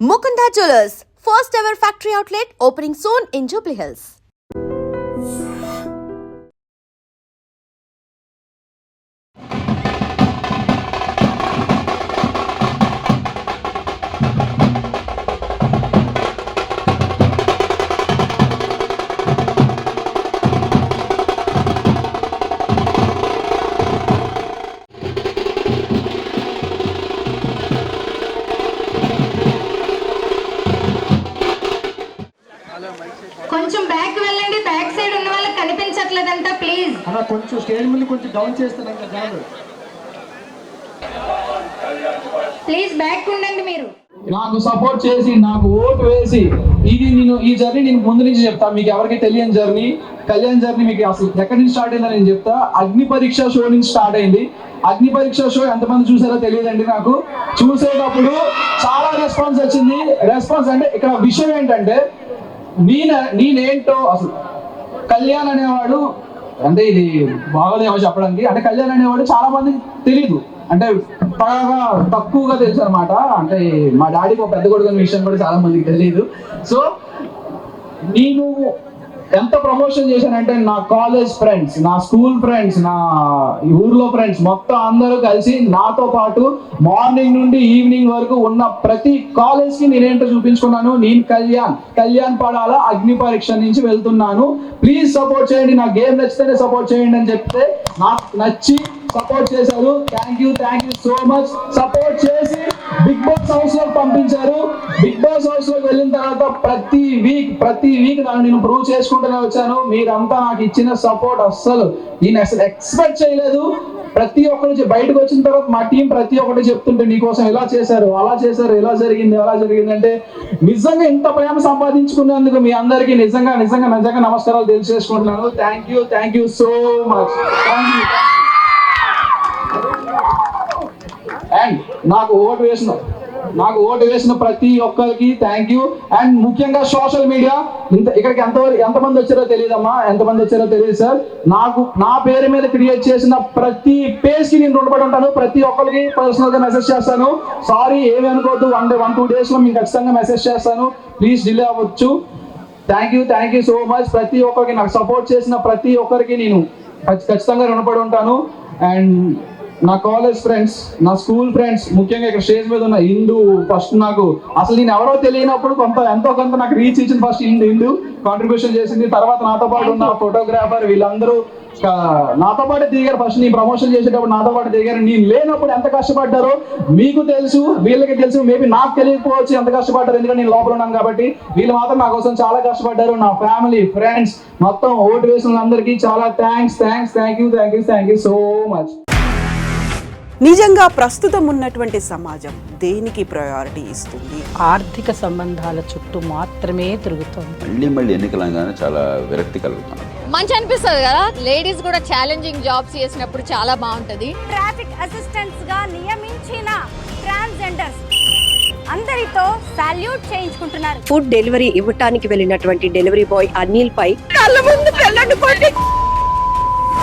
Mukunda Jewellers, first ever factory outlet opening soon in Jubilee Hills. కొంచెం back వెళ్ళండి, back side ఉన్న వాళ్ళకి కనిపించట్లేదంట please. అలా కొంచెం స్టేజ్ ముందు కొంచెం డౌన్ చేస్తాను జాను. ప్లీజ్ బ్యాక్ ఉండండి. మీరు నాకు సపోర్ట్ చేసి నాకు ఓటు వేసి ఈ జర్నీ నేను ముందు నుంచి చెప్తా. మీకు ఎవరికి తెలియని జర్నీ, కళ్యాణ్ జర్నీ మీకు అసలు ఎక్కడి నుంచి స్టార్ట్ అయిందని నేను చెప్తా. అగ్ని పరీక్ష షో నుంచి స్టార్ట్ అయింది. అగ్ని పరీక్ష షో ఎంతమంది చూసారో తెలియదండి. నాకు చూసేటప్పుడు చాలా రెస్పాన్స్ వచ్చింది. రెస్పాన్స్ అంటే ఇక్కడ విషయం ఏంటంటే నేనేంటో అసలు కళ్యాణ్ అనేవాడు, అంటే ఇది బాగోదేమో చెప్పడానికి, అంటే కళ్యాణ్ అనేవాడు చాలా మందికి తెలియదు, అంటే బాగా తక్కువగా తెలుసు అనమాట. అంటే మా డాడీకి ఒక పెద్ద కొడుకు విషయం కూడా చాలా మందికి తెలియదు. సో నేను ఎంత ప్రమోషన్ చేశానంటే నా కాలేజ్ ఫ్రెండ్స్, నా స్కూల్ ఫ్రెండ్స్, నా ఊర్లో ఫ్రెండ్స్ మొత్తం అందరూ కలిసి నాతో పాటు మార్నింగ్ నుండి ఈవినింగ్ వరకు ఉన్న ప్రతి కాలేజ్ కి నేనేంటో చూపించుకున్నాను. నేను కళ్యాణ్ పడాల అగ్ని పరీక్ష నుంచి వెళ్తున్నాను, ప్లీజ్ సపోర్ట్ చేయండి, నా గేమ్ నచ్చితేనే సపోర్ట్ చేయండి అని చెప్తే నాకు నచ్చి సపోర్ట్ చేశారు. Thank you so much. Support చేసి బిగ్ బాస్ హౌస్ లో పంపించారు. బిగ్ బాస్ హౌస్ లోకి వెళ్ళిన తర్వాత ప్రతి వీక్ నేను ప్రూవ్ చేసుకుంటూనే వచ్చాను. మీరంతా నాకు ఇచ్చిన సపోర్ట్ అస్సలు నేను ఎక్స్పెక్ట్ చేయలేదు. ప్రతి ఒక్కరు బయటకు వచ్చిన తర్వాత మా టీం ప్రతి ఒక్కటి చెప్తుంటే నీకోసం ఇలా చేశారు, అలా చేశారు, ఇలా జరిగింది అంటే నిజంగా ఇంత ప్రేమ సంపాదించుకున్నందుకు మీ అందరికీ నిజంగా నమస్కారాలు తెలియజేసుకుంటున్నాను. Thank you so much. And నాకు ఓటు వేసిన ప్రతి ఒక్కరికి థ్యాంక్ యూ. అండ్ ముఖ్యంగా సోషల్ మీడియా, ఇక్కడికి ఎంతమంది వచ్చారో తెలియదమ్మా, ఎంతమంది వచ్చారో తెలియదు సార్. నా పేరు మీద క్రియేట్ చేసిన ప్రతి పేజ్ కి నేను రుణపడి ఉంటాను. ప్రతి ఒక్కరికి పర్సనల్ గా మెసేజ్ చేస్తాను. సారీ ఏమి అనుకోవద్దు, 1-2 days లో మీకు ఖచ్చితంగా మెసేజ్ చేస్తాను. ప్లీజ్ డిలే అవ్వచ్చు. Thank you so much. ప్రతి ఒక్కరికి నాకు సపోర్ట్ చేసిన ప్రతి ఒక్కరికి నేను ఖచ్చితంగా రుణపడి ఉంటాను. అండ్ నా కాలేజ్ ఫ్రెండ్స్, నా స్కూల్ ఫ్రెండ్స్, ముఖ్యంగా ఇక్కడ స్టేజ్ మీద ఉన్న హిందూ, ఫస్ట్ నాకు అసలు నేను ఎవరో తెలియనప్పుడు ఎంతో కొంత నాకు రీచ్ ఇచ్చింది. ఫస్ట్ హిందూ కాంట్రిబ్యూషన్ చేసింది. తర్వాత నాతో పాటు ఉన్న ఫోటోగ్రాఫర్, వీళ్ళందరూ నాతో పాటు దిగారు. ఫస్ట్ నేను ప్రమోషన్ చేసేటప్పుడు నాతో పాటు దిగారు. నేను లేనప్పుడు ఎంత కష్టపడ్డారో మీకు తెలుసు, వీళ్ళకి తెలుసు. మేబీ నాకు తెలియకపోవచ్చు ఎంత కష్టపడ్డారు, ఎందుకంటే నేను లోపల ఉన్నాను కాబట్టి. వీళ్ళు మాత్రం నా కోసం చాలా కష్టపడ్డారు. నా ఫ్యామిలీ, ఫ్రెండ్స్, మొత్తం ఓటు వేసిన అందరికీ చాలా thanks. Thank you so much. నిజంగా ప్రస్తుతం ఉన్నటువంటి సమాజం దేనికి ప్రయారిటీ ఇస్తుంది? ఆర్థిక సంబంధాల చుట్టూ మాత్రమే తిరుగుతుంది. మళ్ళీ ఎన్నికలంగానే చాలా విరక్తి కలుగుతుంది. మంచి అనిపిస్తుంది కదా, లేడీస్ కూడా ఛాలెంజింగ్ జాబ్స్ చేసినప్పుడు చాలా బాగుంటది. ట్రాఫిక్ అసిస్టెంట్స్ గా నియమించిన ట్రాన్స్జెండర్స్ అందరితో సాల్యూట్ చేయించుకుంటున్నారు. ఫుడ్ డెలివరీ ఇవ్వటానికి వెళ్ళినటువంటి డెలివరీ బాయ్ అనిల్ పై కళ్ళ ముందు